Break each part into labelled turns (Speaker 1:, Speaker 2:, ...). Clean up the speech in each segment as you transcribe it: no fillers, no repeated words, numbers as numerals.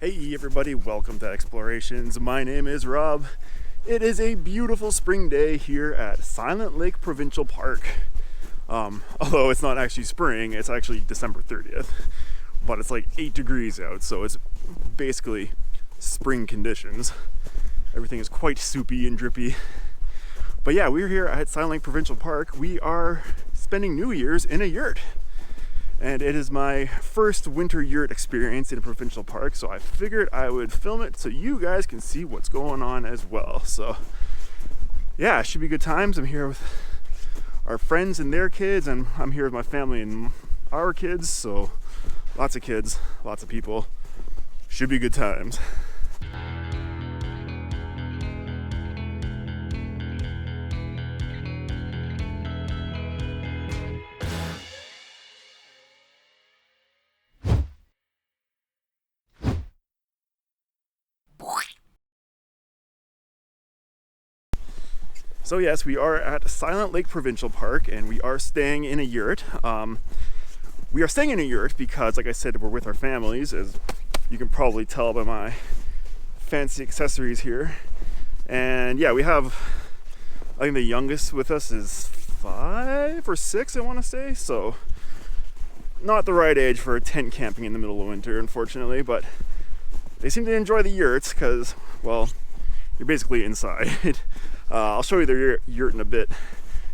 Speaker 1: Hey everybody, welcome to Explorations. My name is Rob. It is a beautiful spring day here at Silent Lake Provincial Park. Although it's not actually spring, it's actually December 30th. But it's like 8 degrees out, so it's basically spring conditions. Everything is quite soupy and drippy. But yeah, we're here at Silent Lake Provincial Park. We are spending New Year's in a yurt. And it is my first winter yurt experience in a provincial park, so I figured I would film it so you guys can see what's going on as well. So yeah, it should be good times. I'm here with our friends and their kids, and I'm here with my family and our kids, so lots of kids, lots of people. Should be good times. So yes, we are at Silent Lake Provincial Park, and we are staying in a yurt. We are staying in a yurt because, like I said, we're with our families, as you can probably tell by my fancy accessories here. And yeah, we have, I think the youngest with us is 5 or 6, I want to say. So not the right age for tent camping in the middle of winter, unfortunately, but they seem to enjoy the yurts because, well, you're basically inside. I'll show you the yurt in a bit,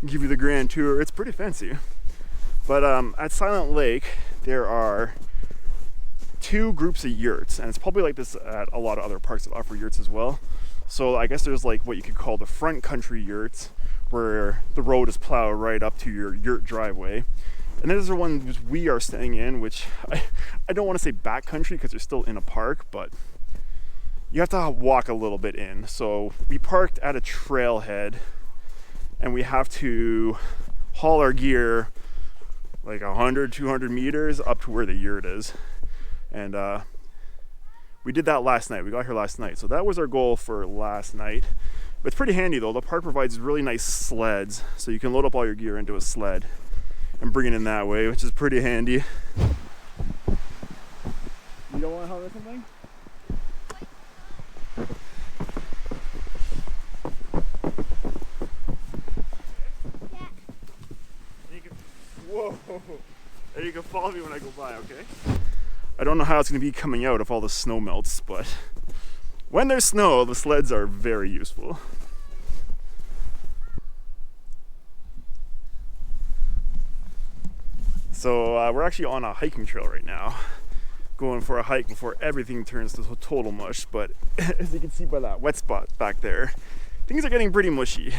Speaker 1: give you the grand tour. It's pretty fancy. But at Silent Lake, there are 2 groups of yurts, and it's probably like this at a lot of other parks that offer yurts as well. So I guess there's like what you could call the front country yurts, where the road is plowed right up to your yurt driveway. And then there's the one we are staying in, which I don't want to say backcountry because you're still in a park, but you have to walk a little bit in. So we parked at a trailhead, and we have to haul our gear like 100, 200 meters up to where the yurt is. And we did that last night. We got here last night. So that was our goal for last night. But it's pretty handy though. The park provides really nice sleds. So you can load up all your gear into a sled and bring it in that way, which is pretty handy. You don't want to harness something? Whoa! And you can follow me when I go by, okay? I don't know how it's going to be coming out if all the snow melts, but when there's snow, the sleds are very useful. So we're actually on a hiking trail right now, going for a hike before everything turns to total mush. But as you can see by that wet spot back there, things are getting pretty mushy.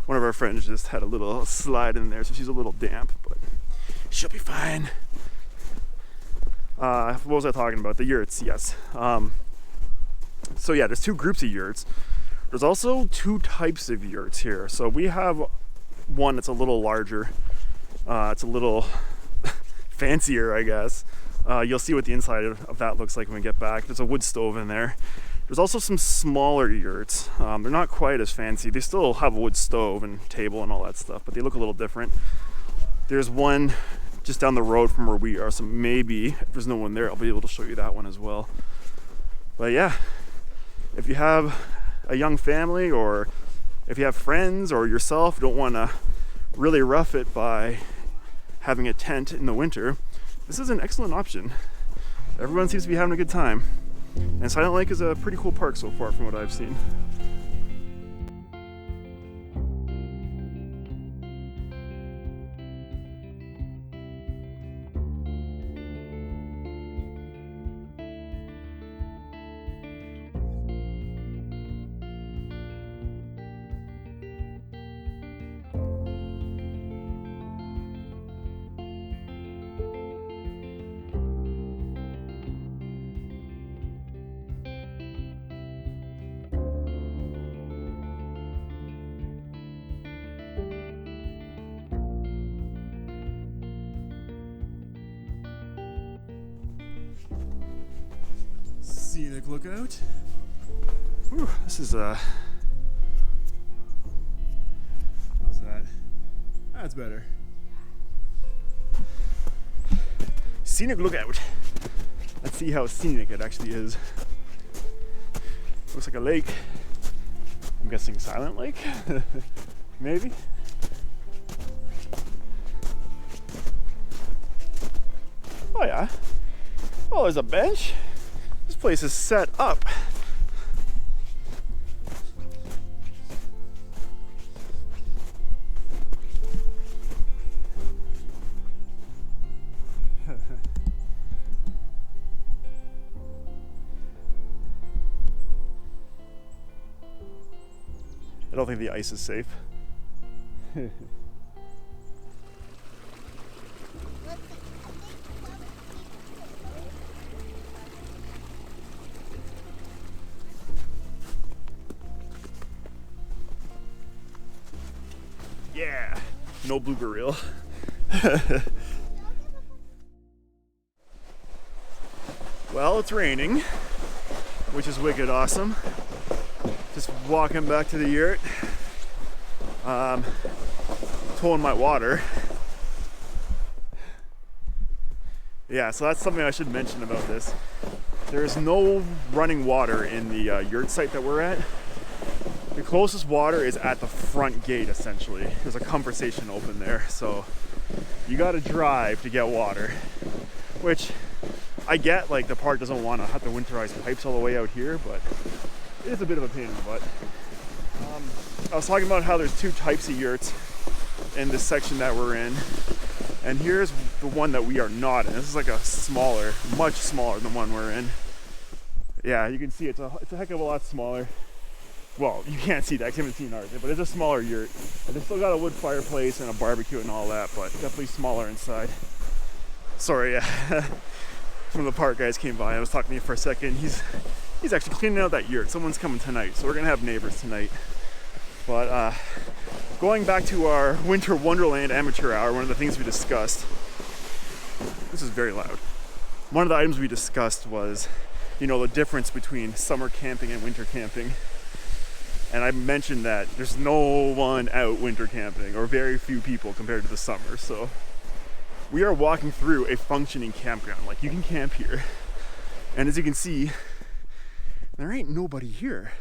Speaker 1: One of our friends just had a little slide in there, so she's a little damp, but she'll be fine. What was I talking about? The yurts, yes. So yeah, there's 2 groups of yurts. There's also 2 types of yurts here. So we have one that's a little larger. It's a little fancier, I guess. You'll see what the inside of that looks like when we get back. There's a wood stove in there. There's also some smaller yurts. They're not quite as fancy. They still have a wood stove and table and all that stuff, but they look a little different. There's one just down the road from where we are, so maybe if there's no one there, I'll be able to show you that one as well. But yeah, if you have a young family, or if you have friends or yourself don't want to really rough it by having a tent in the winter, this is an excellent option. Everyone seems to be having a good time. And Silent Lake is a pretty cool park so far from what I've seen. Scenic lookout. Whew, this is how's that? That's better. Scenic lookout. and see how scenic it actually is. Looks like a lake. I'm guessing Silent Lake, maybe. Oh yeah. Oh, there's a bench. This place is set up. I don't think the ice is safe. Yeah, no blooper reel. Well, it's raining, which is wicked awesome. Just walking back to the yurt, towing my water. Yeah, so that's something I should mention about this. There is no running water in the yurt site that we're at. The closest water is at the front gate, essentially. There's a comfort station open there, so you gotta drive to get water, which I get, like the park doesn't want to have to winterize pipes all the way out here, but it is a bit of a pain in the butt. I was talking about how there's two types of yurts in this section that we're in, and here's the one that we are not in. This is like a smaller, much smaller than the one we're in. Yeah, you can see it's a heck of a lot smaller. Well, you can't see that because you haven't seen ours, but it's a smaller yurt. And it's still got a wood fireplace and a barbecue and all that, but definitely smaller inside. Sorry, yeah. Some of the park guys came by. I was talking to you for a second. He's actually cleaning out that yurt. Someone's coming tonight, so we're gonna have neighbors tonight. But going back to our Winter Wonderland amateur hour, one of the things we discussed. This is very loud. One of the items we discussed was, you know, the difference between summer camping and winter camping. And I mentioned that there's no one out winter camping, or very few people compared to the summer. So we are walking through a functioning campground. Like, you can camp here. And as you can see, there ain't nobody here.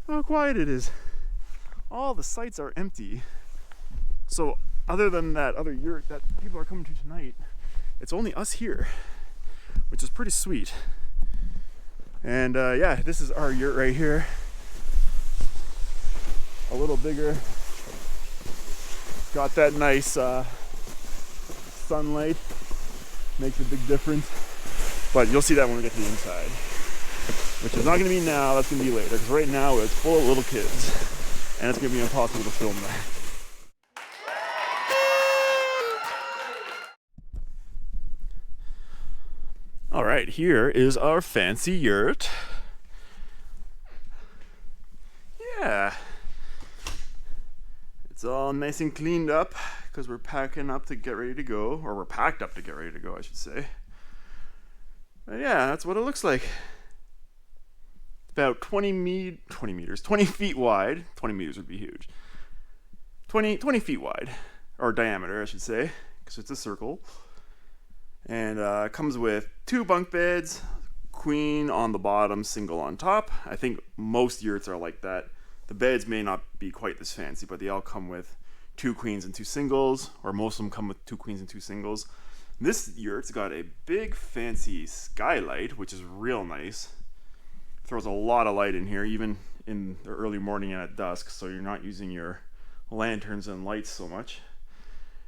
Speaker 1: Look how quiet it is. All the sites are empty. So other than that other yurt that people are coming to tonight, it's only us here, which is pretty sweet. And yeah, this is our yurt right here. A little bigger. Got that nice sunlight. Makes a big difference. But you'll see that when we get to the inside. Which is not going to be now, that's going to be later. Because right now it's full of little kids. And it's going to be impossible to film that. Alright, here is our fancy yurt. Yeah. It's all nice and cleaned up because we're packing up to get ready to go. Or we're packed up to get ready to go, I should say. But yeah, that's what it looks like. About 20 feet wide. 20 meters would be huge. 20 feet wide. Or diameter, I should say, because it's a circle. And it comes with 2 bunk beds, queen on the bottom, single on top. I think most yurts are like that. The beds may not be quite this fancy, but they all come with 2 queens and 2 singles, or most of them come with 2 queens and 2 singles. This yurt's got a big fancy skylight, which is real nice. Throws a lot of light in here, even in the early morning and at dusk, so you're not using your lanterns and lights so much.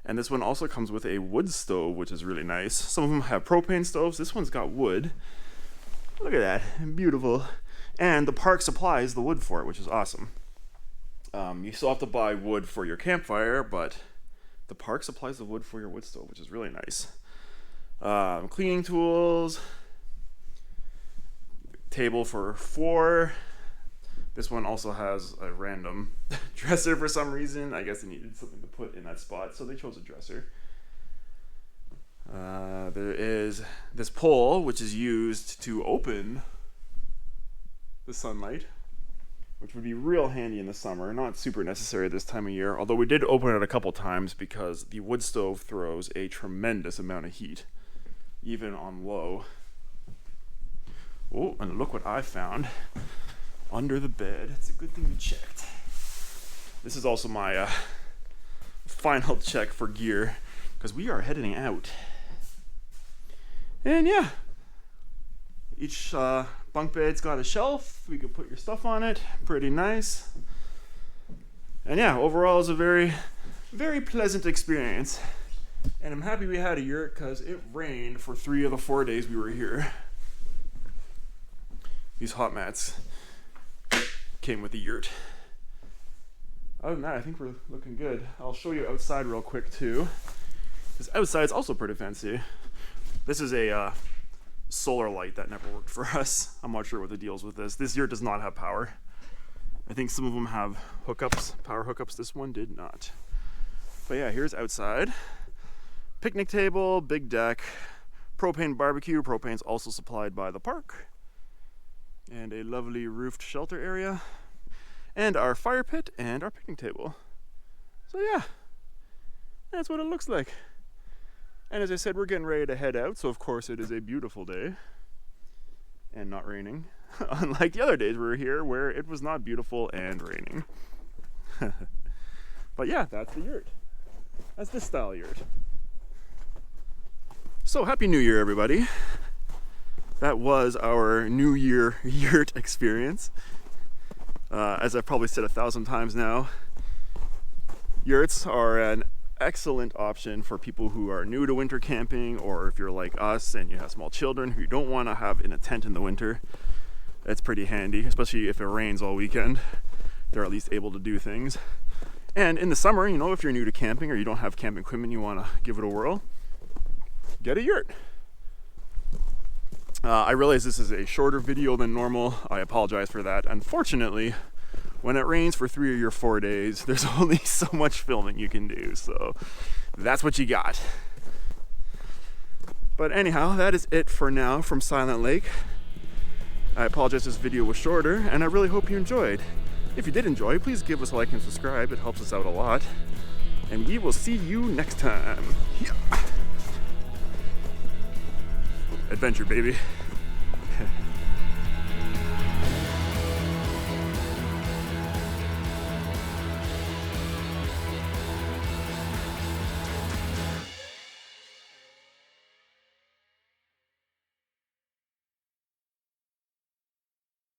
Speaker 1: And this one also comes with a wood stove, which is really nice. Some of them have propane stoves. This one's got wood. Look at that, beautiful. And the park supplies the wood for it, which is awesome. You still have to buy wood for your campfire, but the park supplies the wood for your wood stove, which is really nice. Cleaning tools. Table for 4. This one also has a random dresser for some reason. I guess they needed something to put in that spot, so they chose a dresser. There is this pole, which is used to open the sunlight, which would be real handy in the summer. Not super necessary this time of year, although we did open it a couple times because the wood stove throws a tremendous amount of heat. even on low. Oh, and look what I found under the bed. It's a good thing we checked. This is also my final check for gear, because we are heading out. And yeah, each bunk bed's got a shelf. We could put your stuff on it. Pretty nice. And yeah, overall it's a very, very pleasant experience. And I'm happy we had a yurt because it rained for 3 of the 4 days we were here. These hot mats came with the yurt. Other than that, I think we're looking good. I'll show you outside real quick too. This outside's also pretty fancy. This is a solar light that never worked for us. I'm not sure what the deal's with this. This yurt does not have power. I think some of them have hookups, power hookups. This one did not. But yeah, here's outside. Picnic table, big deck, propane barbecue. Propane's also supplied by the park. And a lovely roofed shelter area. And our fire pit and our picnic table. So yeah, that's what it looks like. And as I said, we're getting ready to head out, so of course it is a beautiful day and not raining. Unlike the other days we were here where it was not beautiful and raining. But yeah, that's the yurt. That's this style yurt. So happy New Year, everybody. That was our New Year yurt experience. As I've probably said 1,000 times now, yurts are an excellent option for people who are new to winter camping, or if you're like us and you have small children who you don't want to have in a tent in the winter. It's pretty handy, especially if it rains all weekend. They're at least able to do things. And in the summer, you know, if you're new to camping or you don't have camping equipment, you want to give it a whirl, get a yurt. I realize this is a shorter video than normal. I apologize for that. Unfortunately, when it rains for 3 or 4 days, there's only so much filming you can do. So that's what you got. But anyhow, that is it for now from Silent Lake. I apologize this video was shorter, and I really hope you enjoyed. If you did enjoy, please give us a like and subscribe. It helps us out a lot. And we will see you next time. Yeah. Adventure, baby.